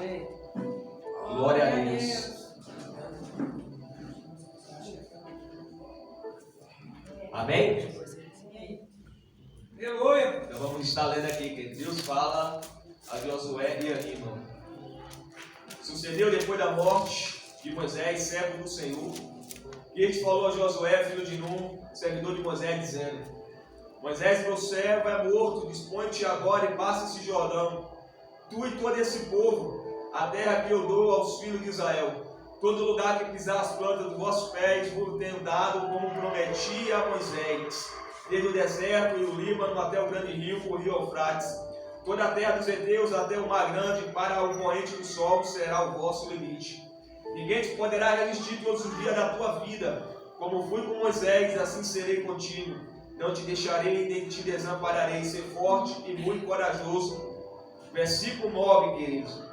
Amém. Glória a Deus. Amém? Aleluia. Então vamos estar lendo aqui que Deus fala a Josué e a irmão. Sucedeu depois da morte de Moisés, servo do Senhor, que este falou a Josué, filho de Nun, servidor de Moisés, dizendo: Moisés, meu servo, é morto, dispõe-te agora e passa esse Jordão, tu e todo esse povo, a terra que eu dou aos filhos de Israel. Todo lugar que pisar as plantas dos vossos pés, vos tenho dado, como prometi a Moisés, desde o deserto e o Líbano até o grande rio, o rio Eufrates. Toda a terra dos heteus até o mar grande, para o poente do sol, será o vosso limite. Ninguém te poderá resistir todos os dias da tua vida. Como fui com Moisés, assim serei contigo. Não te deixarei nem te desampararei. Ser forte e muito corajoso. Versículo 9, queridos.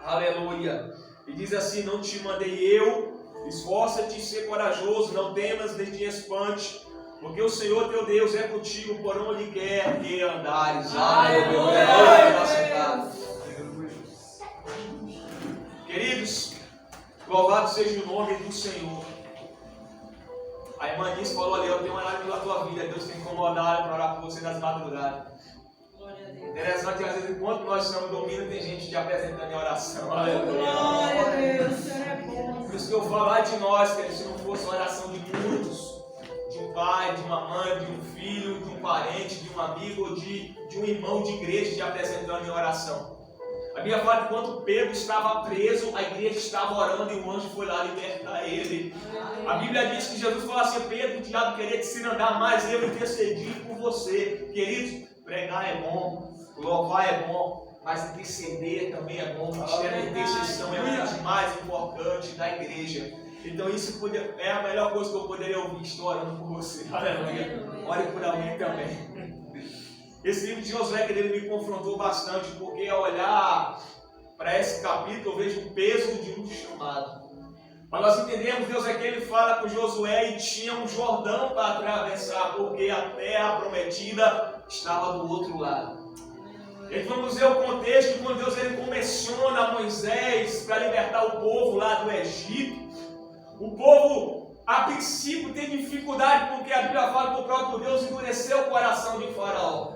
Aleluia. E diz assim: não te mandei eu, esforça-te e ser corajoso, não temas nem te espante, porque o Senhor teu Deus é contigo por onde quer que andares. Aleluia. Queridos, louvado seja o nome do Senhor. A irmã Nice falou ali: eu tenho orado pela tua vida, Deus tem incomodado para orar por você nas madrugadas. Interessante que às vezes, enquanto nós estamos dormindo, tem gente te apresentando em oração. Aleluia. Glória a Deus, o Senhor é bom. Por isso que eu falo lá de nós, que se não fosse a oração de muitos, de um pai, de uma mãe, de um filho, de um parente, de um amigo, ou de um irmão de igreja te apresentando em oração. A Bíblia fala que quando Pedro estava preso, a igreja estava orando e o anjo foi lá libertar ele. A Bíblia diz que Jesus falou assim: Pedro, o diabo queria te ensinar a andar, mas eu intercedi por você. Queridos, pregar é bom, louvar é bom, mas interceder também é bom. O ministério de intercessão é uma das mais importantes da igreja. Então isso é a melhor coisa que eu poderia ouvir. Estou orando por você. Aleluia. Ore por alguém também. Esse livro de Josué, querido, me confrontou bastante, porque ao olhar para esse capítulo eu vejo o peso de um chamado. Para nós entendermos, Deus aqui ele fala com Josué e tinha um Jordão para atravessar, porque a terra prometida estava do outro lado. E vamos ver o contexto quando Deus ele comissiona Moisés para libertar o povo lá do Egito. O povo, a princípio, tem dificuldade porque a Bíblia fala que o próprio Deus endureceu o coração de Faraó.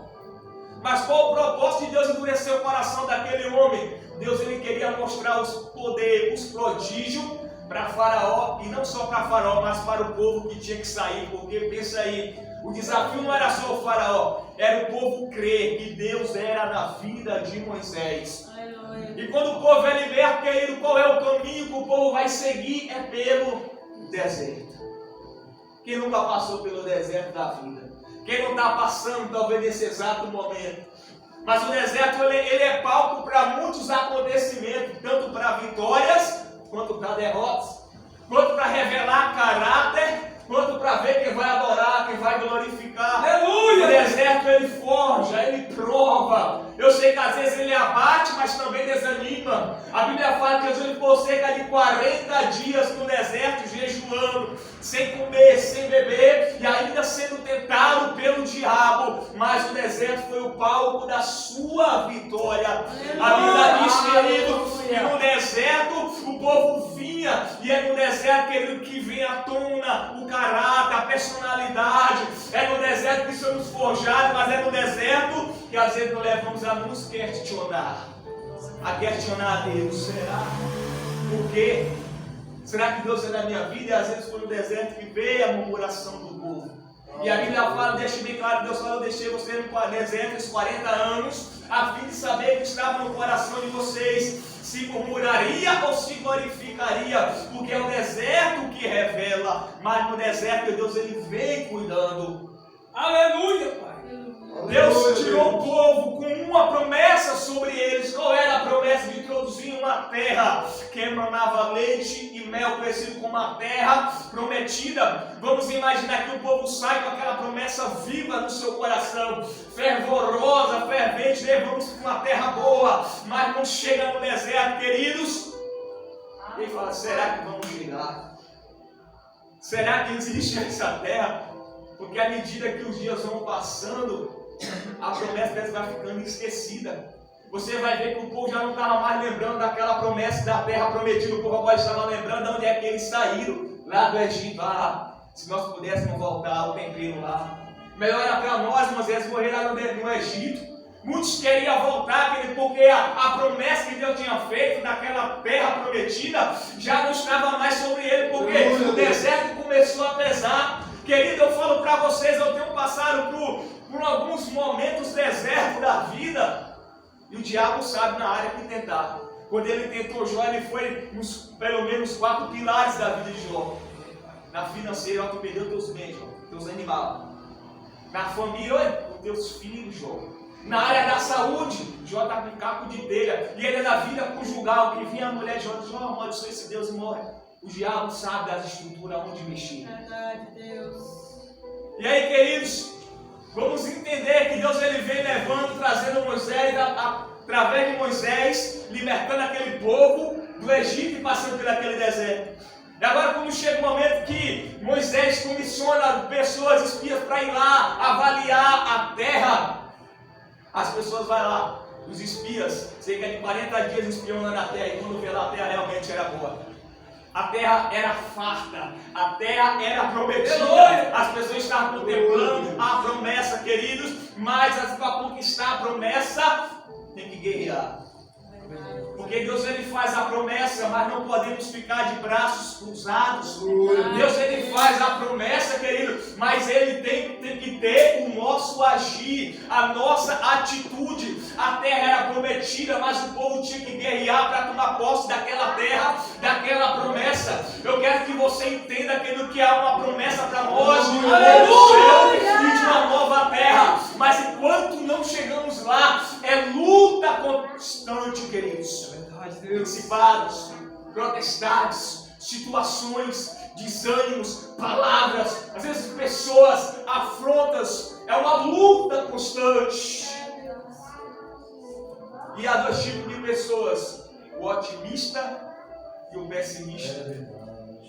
Mas qual o propósito de Deus endurecer o coração daquele homem? Deus ele queria mostrar os poderes, os prodígios para Faraó, e não só para Faraó, mas para o povo que tinha que sair, porque pensa aí, o desafio não era só o Faraó, era o povo crer que Deus era na vida de Moisés. E quando o povo é liberto, querido, qual é o caminho que o povo vai seguir? É pelo deserto. Quem nunca passou pelo deserto da vida? Quem não está passando talvez nesse exato momento? Mas o deserto ele é palco para muitos acontecimentos, tanto para vitórias, quanto para derrotas, quanto para revelar caráter, quanto para ver quem vai adorar, quem vai glorificar. Aleluia! O deserto ele forja, ele prova. Eu sei que às vezes ele abate, mas também desanima. A Bíblia fala que Jesus ficou cerca de 40 dias no deserto, jejuando, sem comer, sem beber, e ainda sendo tentado pelo diabo. Mas o deserto foi o palco da sua vitória. Aleluia! A Bíblia diz, querido, que no deserto o povo vinha, e é no deserto, querido, que vem à tona o caráter, a personalidade. É no deserto que somos forjados, mas é no deserto que às vezes nós levamos a nos questionar. A questionar a Deus. Será? Por quê? Será que Deus é na minha vida? E às vezes foi no deserto que veio a murmuração do povo. E a Bíblia fala, deixa bem claro, Deus fala: eu deixei você no deserto os 40 anos, a fim de saber que estava no coração de vocês, se murmuraria ou se glorificaria, porque é o deserto que revela, mas no deserto Deus ele vem cuidando. Aleluia, Pai. Deus tirou o povo com uma promessa sobre eles. Qual era a promessa? De introduzir uma terra que emanava leite e mel, conhecido como a terra prometida. Vamos imaginar que o povo sai com aquela promessa viva no seu coração, fervorosa, fervente. Vamos para uma terra boa, mas quando chega no deserto, queridos, ele fala: será que vamos chegar? Será que existe essa terra? Porque à medida que os dias vão passando, a promessa deles vai ficando esquecida. você vai ver que o povo já não estava mais lembrando daquela promessa da terra prometida. O povo agora estava lembrando de onde é que eles saíram, lá do Egito. Se nós pudéssemos voltar ao templo lá. Melhor era para nós, Moisés, morrer lá no Egito. Muitos queriam voltar, porque a promessa que Deus tinha feito daquela terra prometida já não estava mais sobre ele, porque o deserto começou a pesar. Querido, eu falo para vocês, eu tenho passado por alguns momentos desertos da vida, e o diabo sabe na área que tentar. Quando ele tentou Jó, ele foi nos pelo menos 4 pilares da vida de Jó. Na financeira, tu perdeu teus bens, Jó, teus animais. Na família, os teus filhos, Jó. Na área da saúde, Jó está com caco de telha. E ele na vida conjugal, que vinha a mulher de Jó, diz: amaldiçoa esse Deus e morre. O diabo sabe das estruturas onde mexer. Verdade, Deus. E aí, queridos, vamos entender que Deus ele vem levando, trazendo Moisés, através de Moisés, libertando aquele povo do Egito e passando por aquele deserto. E agora, quando chega o momento que Moisés comissiona pessoas espias para ir lá avaliar a terra, as pessoas vão lá, os espias, cerca de 40 dias espionando a terra, e quando vê lá a terra realmente era boa. A terra era farta, a terra era prometida, as pessoas estavam contemplando a promessa, queridos, mas para conquistar a promessa tem que guerrear. Porque Deus ele faz a promessa, mas não podemos ficar de braços cruzados. Deus ele faz a promessa, querido, mas ele tem que ter o nosso agir, a nossa atitude. A terra era prometida, mas o povo tinha que guerrear para tomar posse daquela terra, daquela promessa. Eu quero que você entenda, querido, que há uma promessa para nós de um novo céu e de uma nova terra. Mas enquanto não chegamos lá, é luta constante, queridos. Principados, protestades, situações, desânimos, palavras, às vezes pessoas, afrontas, é uma luta constante. E há 2 tipos de pessoas: o otimista e o pessimista.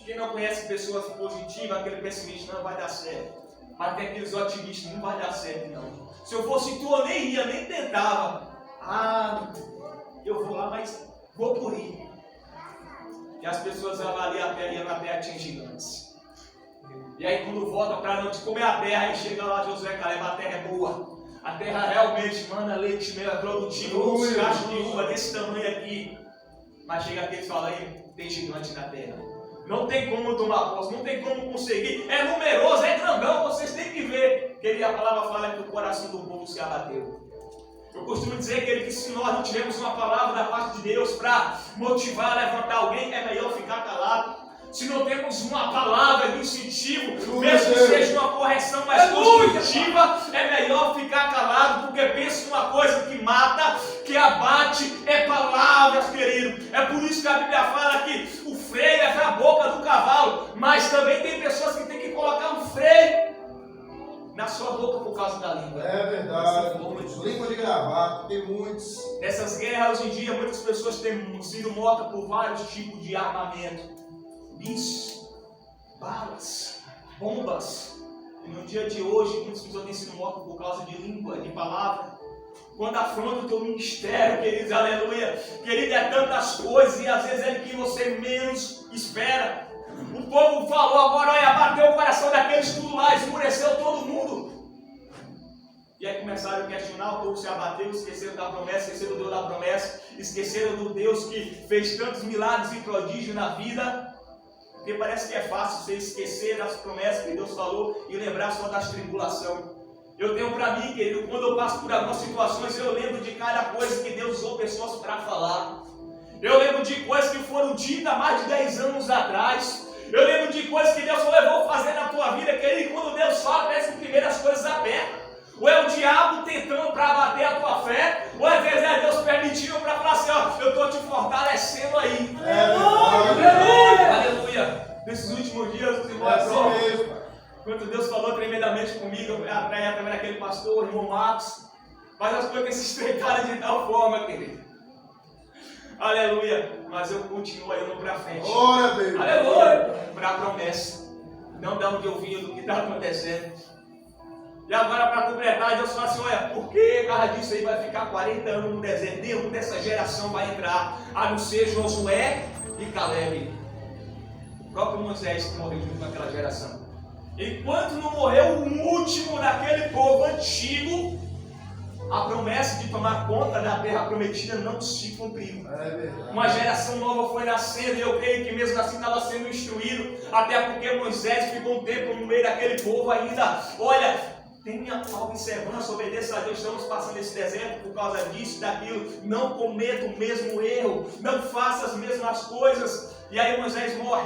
Quem não conhece pessoas positivas, aquele pessimista: não vai dar certo. Mas tem aqueles otimistas: não vai dar certo não. Se eu fosse tu, eu nem ia, nem tentava. Eu vou lá, mas vou por ir. E as pessoas avaliam a terra e a terra tinha gigantes. E aí quando volta para não te comer a terra, aí chega lá Josué Caleb: a terra é boa. A terra realmente manda leite, meio é produtivo, uns cachos de uva desse tamanho aqui. Mas chega aqui e fala: aí tem gigante na terra. Não tem como tomar posse, não tem como conseguir. É numeroso, é grandão, vocês têm que ver. Que a palavra fala que o coração do povo se abateu. Eu costumo dizer, querido, que se nós não tivermos uma palavra da parte de Deus para motivar, levantar alguém, é melhor ficar calado. Se não temos uma palavra de incentivo, mesmo que seja uma correção mais construtiva, é melhor ficar calado, porque pensa uma coisa que mata, que abate, é palavras, querido. É por isso que a Bíblia fala que o freio é a boca do cavalo, mas também tem pessoas que têm que colocar um freio na sua boca por causa da língua. É verdade. Língua de gravata, tem muitos. Nessas guerras, hoje em dia, muitas pessoas têm sido mortas por vários tipos de armamento. Mísseis, balas, bombas. E no dia de hoje, muitas pessoas têm sido mortas por causa de língua, de palavra. Quando afronta o teu ministério, queridos, aleluia. Querido, é tantas coisas e às vezes é que você menos espera. O povo falou agora, olha, bateu o coração daqueles tudo lá, escureceu todo mundo. E aí começaram a questionar, o povo se abateu, esqueceram da promessa, esqueceram do Deus da promessa, esqueceram do Deus que fez tantos milagres e prodígios na vida. Porque parece que é fácil você esquecer das promessas que Deus falou e lembrar só das tribulações. Eu tenho para mim, querido, quando eu passo por algumas situações, eu lembro de cada coisa que Deus usou pessoas para falar. Eu lembro de coisas que foram ditas há mais de 10 anos atrás. Eu lembro de coisas que Deus falou: eu vou fazer na tua vida, querido. E quando Deus fala, parece que primeiro as coisas abertas. Ou é o diabo tentando para abater a tua fé, ou às vezes é Deus permitindo para falar assim: ó, eu estou te fortalecendo aí. Aleluia. Nesses últimos dias, os irmãos, quando Deus falou tremendamente comigo, através daquele pastor, o irmão Marcos, mas as coisas se estreitaram de tal forma, querido. Aleluia. Mas eu continuo indo para frente. Aleluia. Para a promessa. Não de onde eu vim, do que está acontecendo. E agora, para completar, Deus fala assim: olha, por que causa disso aí vai ficar 40 anos no deserto? Nenhum dessa geração vai entrar, a não ser Josué e Caleb. O próprio Moisés que morreu junto com aquela geração. Enquanto não morreu o último daquele povo antigo, a promessa de tomar conta da terra prometida não se cumpriu. Uma geração nova foi nascendo, e eu creio que mesmo assim estava sendo instruído, até porque Moisés ficou um tempo no meio daquele povo ainda. Olha, tenha observância, obedeça a Deus. Estamos passando esse deserto por causa disso, daquilo. Não cometa o mesmo erro, não faça as mesmas coisas. E aí Moisés morre.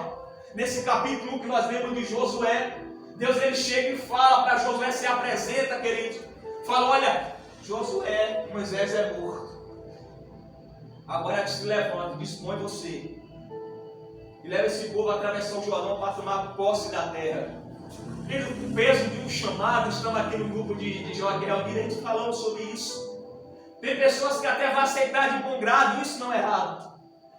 Nesse capítulo que nós lemos de Josué, Deus ele chega e fala para Josué, se apresenta, querido. Fala: olha, Josué, Moisés é morto. Agora se levanta, dispõe você. E leva esse povo a atravessar o Jordão para tomar posse da terra. E o peso de um chamado, estamos aqui no grupo de Joaquim Almirante falando sobre isso. Tem pessoas que até vão aceitar de bom grado, isso não é errado.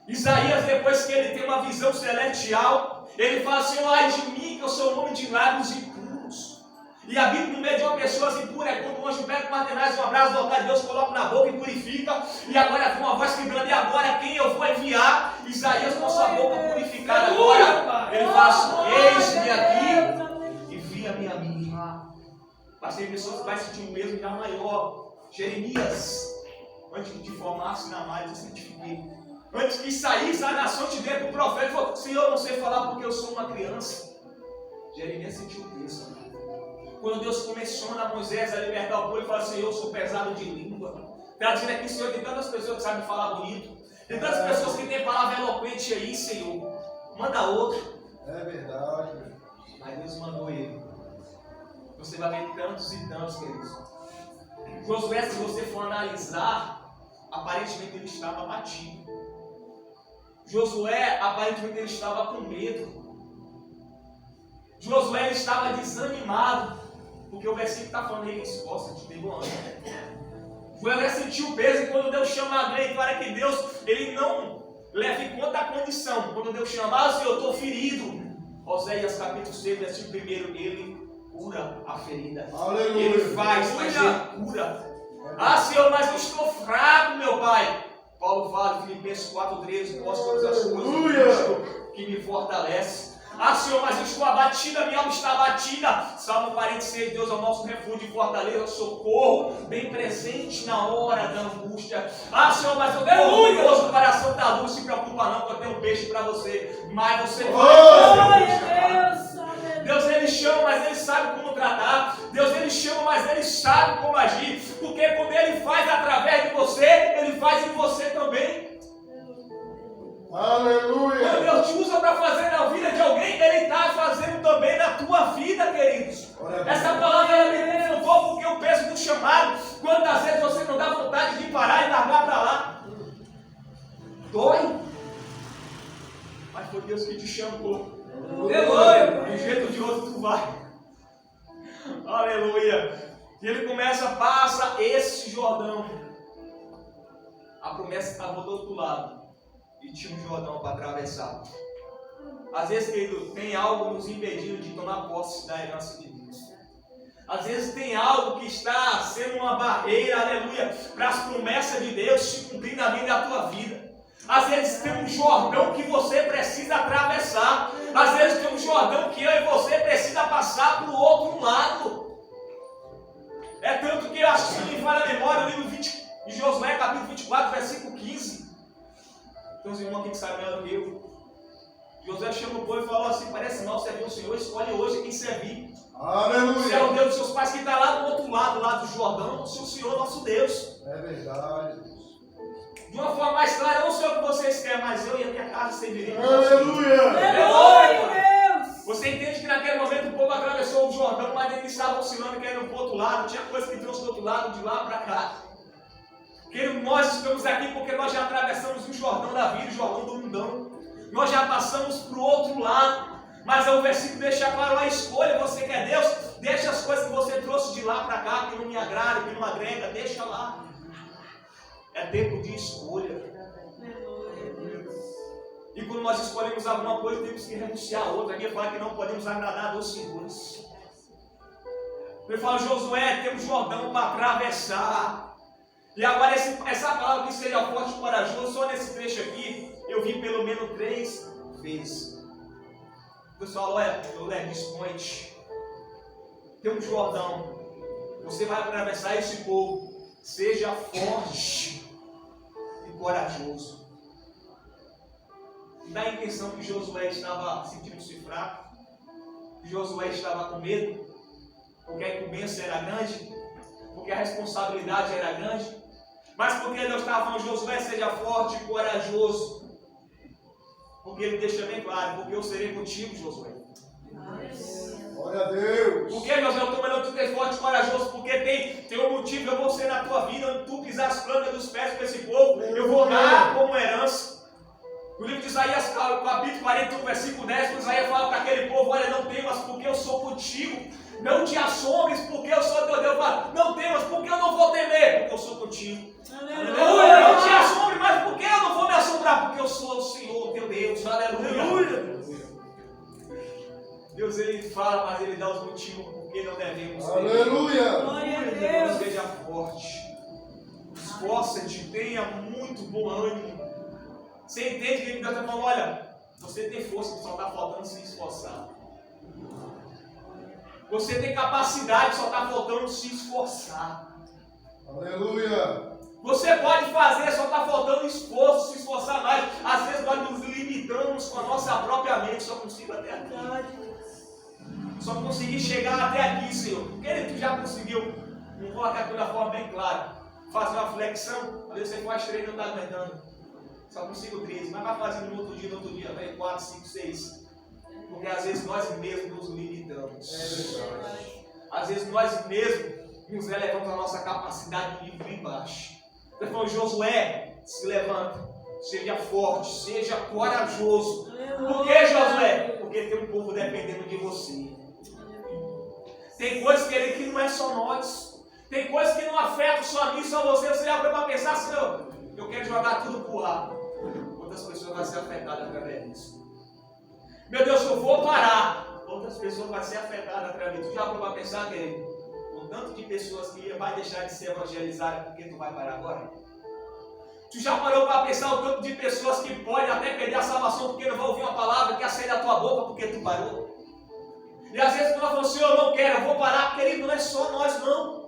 Isaías, depois que ele tem uma visão celestial, ele fala assim: ai de mim, que eu sou um homem de lábios impuros. E a Bíblia, no meio de uma pessoa impura, é quando o anjo pega com tenaz, um abraço do altar de Deus, coloca na boca e purifica. E agora vem uma voz vibrando: e agora quem eu vou enviar? Isaías com a sua boca purificada agora, ele fala assim: eis-me aqui, envia-me a mim. Mas tem pessoas que vai sentir um peso já maior. Jeremias, antes que te formasse na mais, eu santifiquei. Antes que saísse a nação de dentro do profeta, falou: Senhor, eu não sei falar porque eu sou uma criança. Jeremias sentiu o peso. Quando Deus comissiona Moisés a libertar o povo, ele fala: Senhor, eu sou pesado de língua. Traduzindo aqui: Senhor, tem tantas pessoas que sabem falar bonito, tem tantas pessoas que têm palavra eloquente aí, Senhor. Manda outro. É verdade. Mas Deus mandou ele. Você vai ver tantos e tantos, queridos. Josué, se você for analisar, aparentemente ele estava abatido. Josué, aparentemente ele estava com medo. Josué ele estava desanimado, porque o versículo está falando aí: resposta, te pegou antes. Josué sentiu o peso, e quando Deus chama ele, para que Deus ele não leve em conta a condição. Quando Deus chama: Senhor, eu estou ferido. Oséias capítulo 6, versículo 1, ele cura a ferida. Aleluia. Ele faz, mas ele cura. Ah, Senhor, mas eu estou fraco, meu Pai. Paulo fala em Filipenses 4,13: posso todas as coisas em Cristo que me fortalece. Ah, Senhor, mas eu estou abatida, minha alma está abatida. Salmo 46: Deus é o nosso refúgio e fortaleza, socorro, bem presente na hora da angústia. Ah, Senhor, mas eu tenho orgulhoso, o coração está luz, se preocupa não, que eu tenho um peixe para você. Mas você vai. Deus ele chama, mas ele sabe como tratar. Deus ele chama, mas ele sabe como agir. Porque quando ele faz através de você, ele faz em você também. Aleluia. Quando Deus te usa para fazer na vida de alguém, ele está fazendo também na tua vida, queridos. Essa palavra ela me confrontou, porque o peso do chamado, quantas vezes você não dá vontade de parar e largar para lá? Dói. Mas foi Deus que te chamou. Aleluia. De um jeito ou de outro tu vai. Aleluia. E ele começa, passa esse Jordão. A promessa estava do outro lado. E tinha um Jordão para atravessar. Às vezes, querido, tem algo nos impedindo de tomar posse da herança de Deus. Às vezes tem algo que está sendo uma barreira, aleluia, para as promessas de Deus se cumprir na vida da tua vida. Às vezes tem um Jordão que você precisa atravessar. Às vezes tem um Jordão que eu e você precisa passar para o outro lado. É tanto que eu acho que, se não me falha a memória, o livro de Josué, capítulo 24, versículo 15. Tem uns irmãos aqui que sabem melhor do que eu. Josué chama o povo e falou assim: parece mal servir o Senhor, escolhe hoje quem servir. Aleluia. Se é o Deus dos seus pais que está lá do outro lado, lá do Jordão, ou se o Senhor é nosso Deus. É verdade. De uma forma mais clara, eu não sei o que vocês querem, mas eu e a minha casa serviremos. Aleluia. Aleluia. Você entende que naquele momento o povo atravessou o Jordão, mas eles estavam oscilando, querendo para o outro lado. Tinha coisa que trouxe do outro lado, de lá para cá. Querido, nós estamos aqui porque nós já atravessamos o Jordão da vida, o Jordão do mundão. Nós já passamos para o outro lado. Mas o versículo deixa claro a escolha. Você quer Deus? Deixa as coisas que você trouxe de lá para cá, que não me agrada, que não agrega, deixa lá. É tempo de escolha. E quando nós escolhemos alguma coisa, temos que renunciar a outra. Aqui fala que não podemos agradar a dois senhores. Ele fala, Josué, tem um Jordão para atravessar. E agora essa palavra que seja forte e corajoso, só nesse trecho aqui, eu vi pelo menos 3 vezes. O pessoal, olha, dispõe-te. Tem um Jordão. Você vai atravessar esse povo. Seja forte e corajoso. Dá a intenção que Josué estava sentindo-se fraco. Que Josué estava com medo. Porque a incumbência era grande. Porque a responsabilidade era grande. Mas porque Deus estava falando, Josué, seja forte e corajoso. Porque ele deixa bem claro, porque eu serei contigo, Josué. Glória a Deus. Por que, Josué, eu estou mandando tu ter forte e corajoso? Porque tem um motivo, eu vou ser na tua vida, onde tu pisar as plantas dos pés para esse povo, eu vou dar como herança. O livro de Isaías, capítulo 41, versículo 10, Isaías fala para aquele povo, olha, não temas, porque eu sou contigo. Não te assombres, porque eu sou teu Deus. Não temas, porque eu não vou temer, porque eu sou contigo. Aleluia. Não te assombres, mas porque eu não vou me assombrar, porque eu sou o Senhor, teu Deus. Aleluia. Deus, ele fala, mas ele dá os motivos porque não devemos temer. Aleluia. Glória a Deus. Seja forte. Esforça-te, tenha muito bom ânimo. Você entende que Deus está falando, olha, você tem força, só está faltando se esforçar. Você tem capacidade, só está faltando se esforçar. Aleluia. Você pode fazer, só está faltando esforço, se esforçar mais. Às vezes nós nos limitamos com a nossa própria mente, só consigo até aqui. Só consegui chegar até aqui, Senhor. Querido, tu já conseguiu, vou colocar aqui de uma forma bem clara, fazer uma flexão, às vezes você faz 3 e não está aguentando. Só consigo 13, mas vai fazendo no outro dia, vai 4, 5, 6. Porque às vezes nós mesmos nos limitamos. Às vezes nós mesmos nos elevamos a nossa capacidade de nível embaixo. Ele falou, Josué, se levanta, seja forte, seja corajoso. Por que, Josué? Porque tem um povo dependendo de você. Tem coisas, querido, que não é só nós. Tem coisas que não afetam só a mim, só você. Você já foi para pensar, Senhor, eu quero jogar tudo por lá. Outras pessoas vão ser afetadas através disso. Meu Deus, eu vou parar. Outras pessoas vão ser afetadas através disso. Tu já foi para pensar, querido? O tanto de pessoas que vai deixar de ser evangelizadas porque tu vai parar agora? Tu já parou para pensar o tanto de pessoas que podem até perder a salvação porque não vão ouvir uma palavra que ia sair da tua boca porque tu parou? E às vezes tu vai falar, Senhor, eu não quero, eu vou parar. Querido, não é só nós não.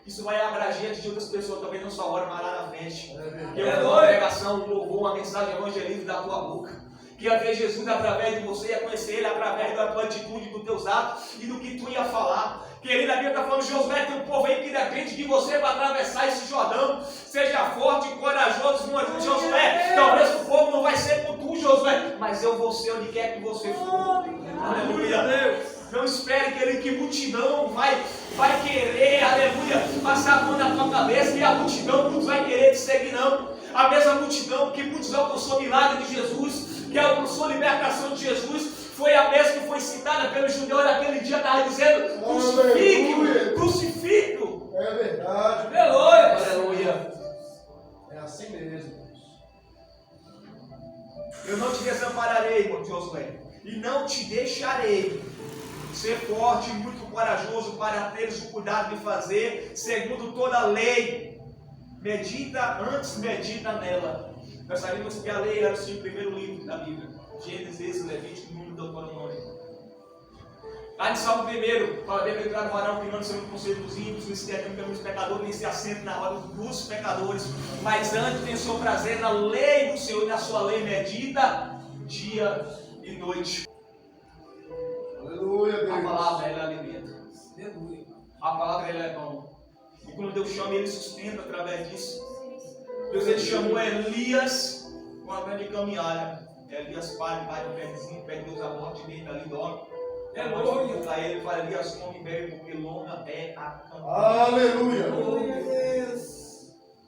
Isso vai abranger de outras pessoas, talvez não só hora, mas lá na frente. Que eu vou uma pregação, um louvor, uma mensagem evangelística da tua boca. Que ia ver Jesus através de você, ia conhecer Ele através da tua atitude, dos teus atos e do que tu ia falar. Querido, a Bíblia está falando, Josué, tem um povo aí que depende de você para atravessar esse Jordão. Seja forte e corajoso, Josué. Talvez o povo não vai ser com tu, Josué, mas eu vou ser onde quer que você for. Aleluia, Deus. Não espere, querido, que multidão vai querer, aleluia, passar a mão na tua cabeça e a multidão não vai querer te seguir, não. A mesma multidão que muitos alcançou o milagre de Jesus, que alcançou a libertação de Jesus, foi a mesma que foi citada pelo judeu naquele dia, estava dizendo, crucifique-o, crucifique-o. É verdade. Aleluia. É assim mesmo. Eu não te desampararei, Josué, e não te deixarei. Ser forte e muito corajoso para teres o cuidado de fazer segundo toda a lei. Medita nela. Nós sabemos que a lei era o primeiro livro da Bíblia. Gênesis, Levítico, Número, Deuteronômio. Lá de Salmo 1, fala bem-aventurado o varão que não se no conselho dos ímpios, não se detém pelos pecadores, nem se assenta na roda dos pecadores, mas antes tem o seu prazer na lei do Senhor e na sua lei medita dia e noite. Aleluia, Deus. A palavra ela alimenta. A palavra ela é pão. E quando Deus chama, Ele sustenta através disso. Deus ele chamou Elias com uma grande caminhada. Elias para no pezinho, pede Deus a morte dele, ali dorme. Aleluia. Aí ele fala, Elias come e bebe, porque longa é a caminhada. Aleluia.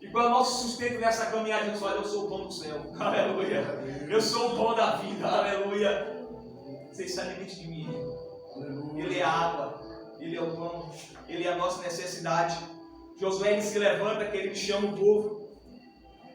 E qual é o nosso sustento nessa caminhada? Deus fala, eu sou o pão do céu. Aleluia. Eu sou o pão da vida. Aleluia. Vocês se alimentem de mim. Aleluia. Ele é a água. Ele é o pão. Ele é a nossa necessidade. Josué ele se levanta, que ele chama o povo.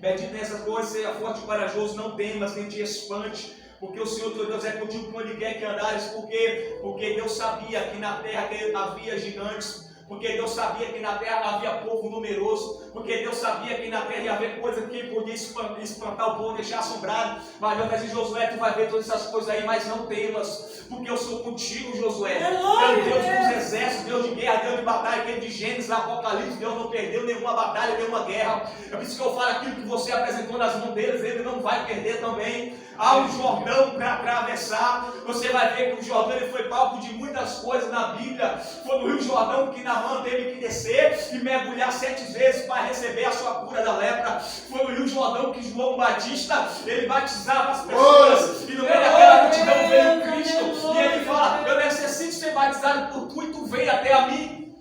Medite nessas coisas, seja forte e corajoso, não temas, nem te espante, Porque o Senhor teu Deus é contigo por onde quer que andares. Por quê? Porque Deus sabia que na terra havia gigantes. Porque Deus sabia que na terra havia povo numeroso. Porque Deus sabia que na terra ia haver coisa que podia espantar o povo, deixar assombrado. Mas Deus vai dizer, Josué, tu vai ver todas essas coisas aí, mas não temas. Porque eu sou contigo, Josué. Eu, Deus dos exércitos, Deus de guerra, Deus de batalha, Deus de Gênesis, Apocalipse. Deus não perdeu nenhuma batalha, nenhuma guerra. É por isso que eu falo, aquilo que você apresentou nas mãos deles, ele não vai perder também. Há um Jordão para atravessar. Você vai ver que o Jordão ele foi palco de muitas coisas na Bíblia. Foi no Rio Jordão que Naamã teve que descer e mergulhar 7 vezes para receber a sua cura da lepra. Foi no Rio Jordão que João Batista ele batizava as pessoas. E no meio daquela multidão veio Cristo. E ele fala, eu necessito ser batizado por tu e tu vem até a mim.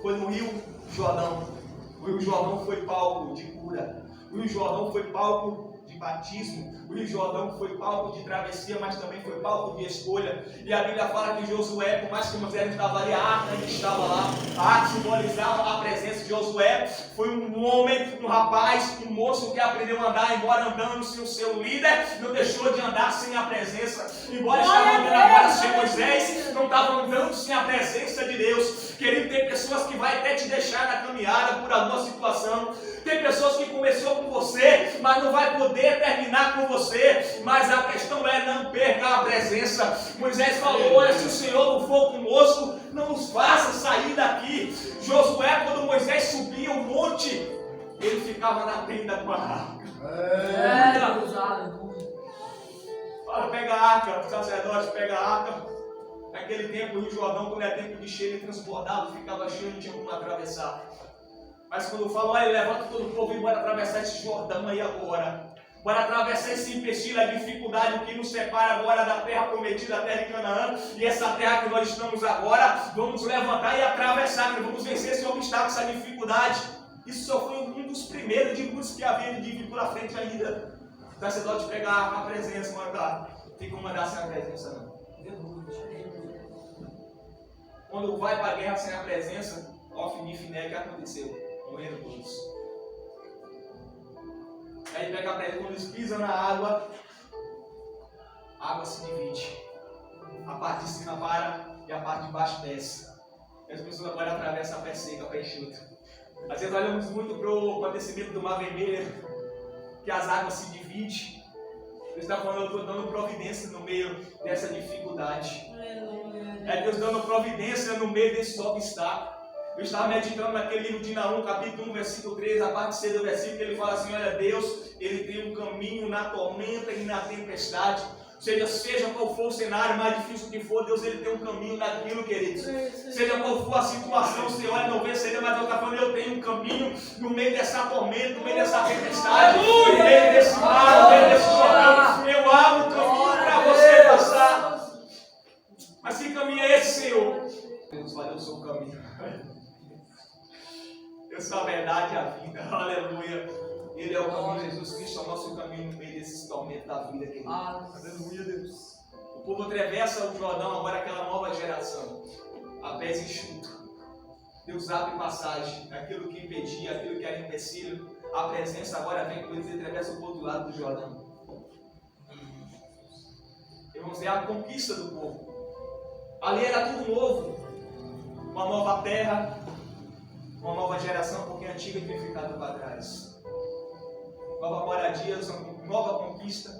Foi no Rio Jordão. O Rio Jordão foi palco de cura. O Rio Jordão foi palco de batismo. O Rio Jordão foi palco de travessia, mas também foi palco de escolha. E a Bíblia fala que Josué, por mais que Moisés estava ali, a arca ainda estava lá. A arca simbolizava a presença de Josué. Foi um homem, um rapaz, um moço que aprendeu a andar, embora andando sem o seu líder, não deixou de andar sem a presença. Embora estava andando agora sem Moisés, não estava andando sem a presença de Deus. Querido, tem pessoas que vai até te deixar na caminhada por alguma situação. Tem pessoas que começou com você, mas não vai poder terminar com você. Mas a questão é não perca a presença. Moisés falou, olha, se o Senhor não for conosco, não nos faça sair daqui. Josué, quando Moisés subia o monte, ele ficava na tenda com a arca. Fala, pega a arca, o sacerdote pega a arca. Naquele tempo, o Rio Jordão, quando era tempo de cheio, ele transbordava, ficava cheio, não tinha como atravessar. Mas quando eu falo, olha, levanta todo o povo e bora atravessar esse Jordão aí agora. Bora atravessar esse empecilho, a dificuldade que nos separa agora da terra prometida, a terra de Canaã. E essa terra que nós estamos agora, vamos levantar e atravessar, vamos vencer esse obstáculo, essa dificuldade. Isso só foi um dos primeiros de muitos que havia de vir pela frente ainda. O sacerdote pegar a presença, mandar. Não tem como mandar sem a presença, não. Quando vai para a guerra sem a presença, Ofni e Finé, que aconteceu? Morreram todos. Aí pega a presença, quando eles pisam na água, a água se divide. A parte de cima para e a parte de baixo desce. E as pessoas agora atravessam a pé seca, a pé enxuto. Às vezes olhamos muito para o acontecimento do Mar Vermelho, que as águas se dividem. Deus está falando, eu estou dando providência no meio dessa dificuldade. É Deus dando providência no meio desse obstáculo. Eu estava meditando naquele livro de Naum, capítulo 1, versículo 3, a parte C do versículo, que ele fala assim, olha, Deus, ele tem um caminho na tormenta e na tempestade. Seja qual for o cenário mais difícil que for, Deus ele tem um caminho naquilo, queridos. Seja qual for a situação, você olha, não vê, seja, mas Deus está falando, eu tenho um caminho no meio dessa tormenta, no meio dessa tempestade, no meio desse mar, no meio desse Jordão. Eu abro o caminho para você passar. Mas que caminho é esse, Senhor? Deus fala, eu sou o caminho. Eu sou a verdade e a vida. Aleluia. Ele é o caminho, Jesus Cristo é o nosso caminho no meio desse tormento da vida, querido. Aleluia, Deus. O povo atravessa o Jordão, agora aquela nova geração, a pés enxuto. Deus abre passagem, aquilo que impedia, aquilo que era empecilho, a presença agora vem com eles e atravessa o outro lado do Jordão. E vamos ver a conquista do povo. Ali era tudo novo, uma nova terra, uma nova geração, porque a antiga tinha ficado para trás. Nova moradia, nova conquista,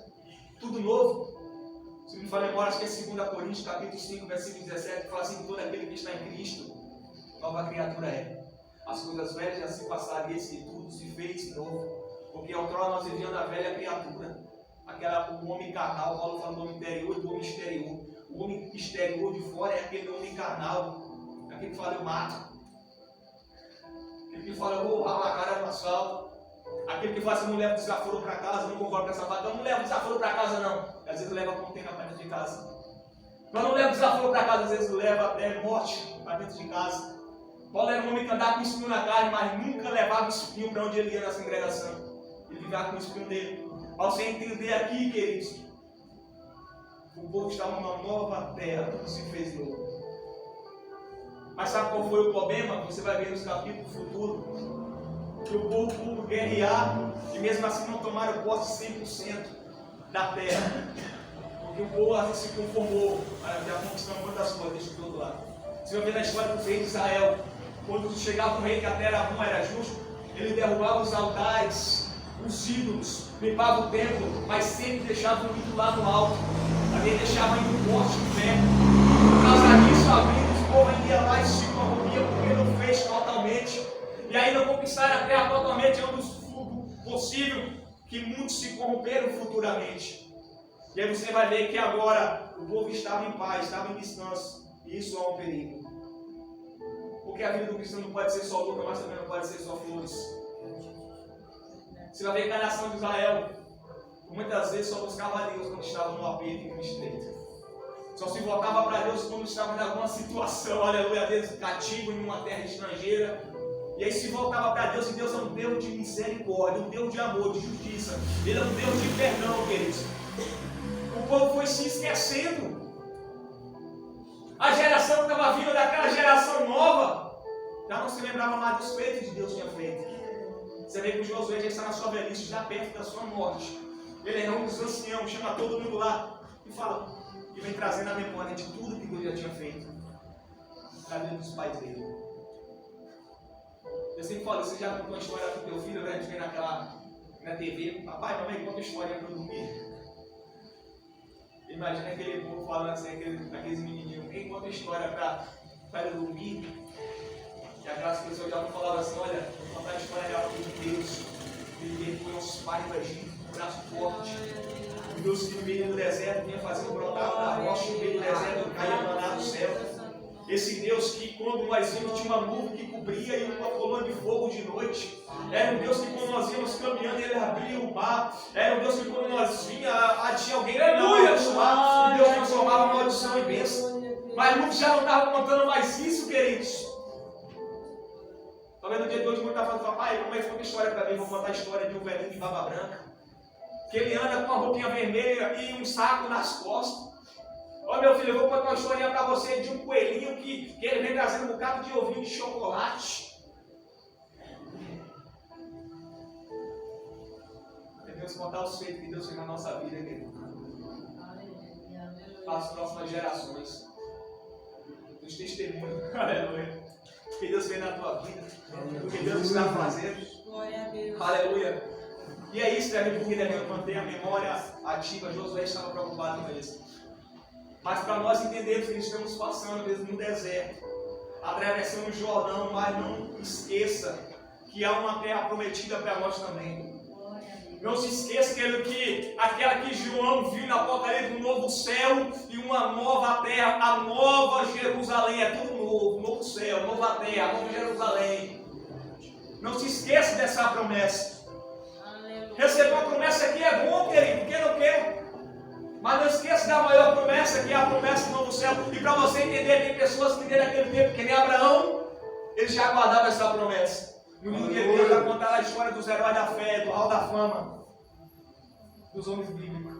tudo novo. Se me falei agora, acho que é 2 Coríntios, capítulo 5, versículo 17, que fala assim, todo aquele que está em Cristo, nova criatura é. As coisas velhas já se passaram e esse tudo se fez novo. Porque outrora nós vivíamos a velha criatura. O homem carnal, Paulo fala do homem interior e do homem exterior. O homem exterior de fora é aquele homem carnal, aquele que fala eu mato. Aquele que fala eu vou ralar a cara no asfalto. Aquele que fala assim, não leva desaforo para casa, não concordo com essa fala, não leva desaforo para casa não. Às vezes leva contêiner para dentro de casa. Mas não leva desaforo para casa, às vezes leva até morte para dentro de casa. Paulo era um homem que andava com espinho na carne, mas nunca levava espinho para onde ele ia na congregação. Ele vivia com o espinho dele. Para você entender aqui, queridos, o povo estava numa nova terra, tudo se fez novo. Mas sabe qual foi o problema? Você vai ver nos capítulos futuros. Que o povo público guerrear e mesmo assim não tomaram posse 100% da terra. Porque o povo às vezes se conformou, já conquistando muitas coisas, deixa do outro lado. Você vai ver na história do rei de Israel, quando chegava um rei que até era bom, era justo, ele derrubava os altares, os ídolos, limpava o templo, mas sempre deixava um ídolo lá no alto. Ali deixava ainda um poste de ferro. Por causa disso, a vida do povo ia lá e se corrompia porque não fez totalmente. E aí não conquistaram a terra totalmente, é um dos possível que muitos se corromperam futuramente. E aí você vai ver que agora o povo estava em paz, estava em descanso. E isso é um perigo. Porque a vida do cristão não pode ser só luta, mas também não pode ser só flores. Você vai ver que a nação de Israel, muitas vezes só buscava a Deus quando estava no aperto e no estreito. Só se voltava para Deus quando estava em alguma situação, aleluia, Deus cativo em uma terra estrangeira. E aí se voltava para Deus, e Deus é um Deus de misericórdia, um Deus de amor, de justiça. Ele é um Deus de perdão, queridos. O povo foi se esquecendo. A geração que estava vindo daquela geração nova, já não se lembrava mais dos feitos que Deus tinha feito. Você vê que o Josué já está na sua velhice, já perto da sua morte. Ele é um dos anciãos, chama todo mundo lá e fala, e vem trazendo a memória de tudo que Deus já tinha feito na vida dos pais dele. Eu sempre falo, você já contou a história do teu filho, né? A gente vê na TV, papai, mamãe, conta a história para eu dormir. Imagina aquele povo falando assim, aqueles menininhos, quem conta a história para eu dormir? E aquelas pessoas já não falavam assim, olha, vou contar a história real de Deus. Ele foi aos pais do Egito, um braço forte. O Deus que no meio do deserto vinha fazendo brotar da rocha, no meio do deserto caía maná do céu. Esse Deus que quando nós íamos tinha uma nuvem que cobria e uma coluna de fogo de noite. Era um Deus que quando nós íamos caminhando ele abria o mar. Era um Deus que quando nós vínhamos tinha alguém que não ia abençoar. E Deus transformava a maldição em bênção. Mas muitos já não estavam contando mais isso, queridos. Talvez no dia de hoje muitos estavam falando, papai, como é que conta a história para mim? Vou contar a história de um velhinho de barba branca. Que ele anda com uma roupinha vermelha e um saco nas costas. Ó meu filho, eu vou contar uma historinha para você de um coelhinho que ele vem trazendo um bocado de ovinho de chocolate. Devemos contar os feitos que Deus fez na nossa vida, querido. Para as próximas gerações. Os testemunhos, aleluia. O que Deus fez na tua vida. O que Deus está fazendo. Glória a Deus. Aleluia. E é isso, porque devemos manter a memória ativa. Josué estava preocupado com isso. Mas para nós entendermos que estamos passando mesmo no deserto, atravessando o Jordão, mas não esqueça que há uma terra prometida para nós também. Não se esqueça que aquela que João viu na Apocalipse, um novo céu e uma nova terra, a nova Jerusalém, é tudo novo, novo céu, nova terra, nova Jerusalém. Não se esqueça dessa promessa. Receber uma promessa aqui é bom, querido, quem não quer? Mas não esqueça da maior promessa, que é a promessa do novo céu. E para você entender, tem pessoas que desde aquele tempo, que nem Abraão, ele já aguardava essa promessa. No livro de Deus vai contar a história dos heróis da fé, do hall da fama, dos homens bíblicos.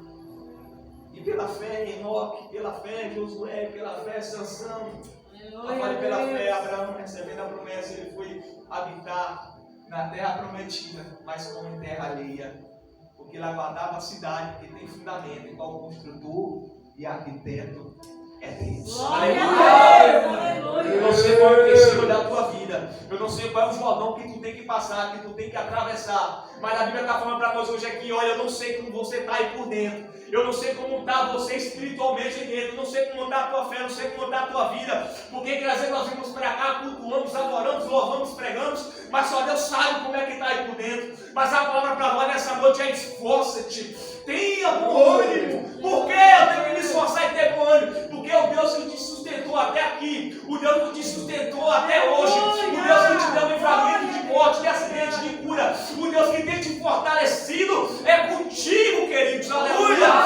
E pela fé, Enoque, pela fé, Josué, pela fé, Sansão. Pela fé, Abraão, recebendo a promessa, ele foi habitar na terra prometida, mas como em terra alheia. Porque ele aguardava a cidade que tem fundamento, igual o construtor e arquiteto é Deus. Aleluia! Eu não sei qual é o destino da tua vida. Eu não sei qual é o Jordão que tu tem que passar, que tu tem que atravessar. Mas a Bíblia está falando para nós hoje aqui, olha, eu não sei como você está aí por dentro. Eu não sei como está você espiritualmente aí dentro. Eu não sei como está a tua fé, eu não sei como está a tua vida. Porque às vezes nós vimos para cá, cultuamos, adoramos, louvamos, pregamos, mas só Deus sabe como é que está aí por dentro. Mas a palavra para nós nessa noite é esforça-te. Tenha bom ânimo. Por que eu tenho que me esforçar e ter bom ânimo? Porque é o Deus que te sustentou até aqui. O Deus que te sustentou até hoje. O Deus que te deu livramento de morte, de acidente, de cura. O Deus que tem te fortalecido é contigo, queridos. Aleluia.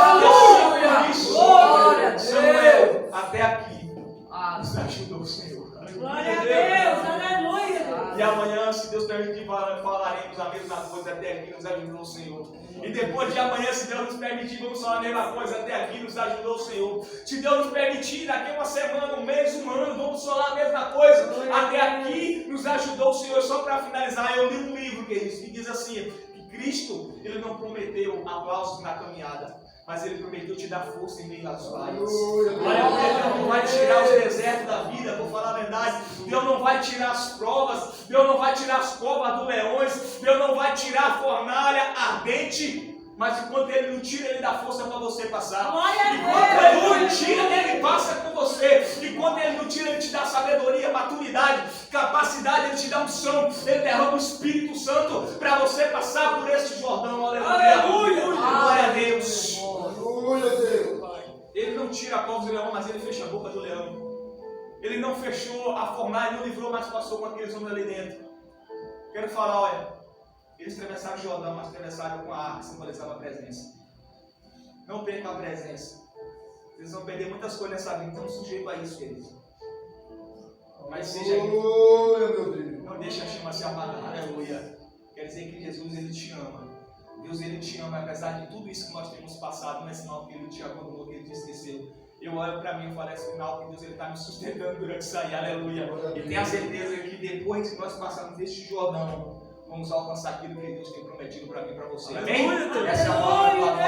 Glória. Samuel, até aqui nos ajudou o Senhor. Glória a Deus. Aleluia. E amanhã, se Deus permitir, falaremos a mesma coisa. Até aqui nos ajudou o Senhor. E depois de amanhã, se Deus nos permitir, vamos falar a mesma coisa. Até aqui nos ajudou o Senhor. Se Deus nos permitir, daqui a uma semana, um mês, um ano, vamos falar a mesma coisa. Até aqui nos ajudou o Senhor. Só para finalizar, eu li um livro, queridos, que diz assim, que Cristo, ele não prometeu aplausos na caminhada, mas Ele prometeu te dar força em meio às vales. Aleluia. Olha, Deus não vai tirar os desertos da vida, vou falar a verdade. Deus não vai tirar as provas, Deus não vai tirar as covas dos leões, Deus não vai tirar a fornalha ardente. Mas enquanto Ele não tira, Ele dá força para você passar. Enquanto Ele não tira, Ele passa com você. Enquanto Ele não tira, Ele te dá sabedoria, maturidade, capacidade, Ele te dá unção. Ele derrama o Espírito Santo para você passar por esse Jordão. Aleluia! Glória a Deus! Aleluia, Deus. Ele não tira a cova do leão, mas Ele fecha a boca do leão. Ele não fechou a fornalha, não livrou, mas passou com aqueles homens ali dentro. Quero falar, olha. Eles atravessaram o Jordão, mas atravessaram com a arca, que simbolizava a presença. Não percam a presença. Eles vão perder muitas coisas nessa vida, estão sujeitos a isso, queridos. Mas seja aí. Aleluia, meu Deus. Não deixe a chama se apagar. Aleluia. Quer dizer que Jesus, Ele te ama. Deus, Ele te ama, apesar de tudo isso que nós temos passado, não é sinal que Ele te abandonou, que Ele te esqueceu. Eu olho para mim e falo, é sinal que Deus está me sustentando durante isso aí. Aleluia. E tenho a certeza que depois que nós passarmos deste Jordão, vamos alcançar aquilo que Deus tem prometido para mim e para você. Amém? Essa é a palavra.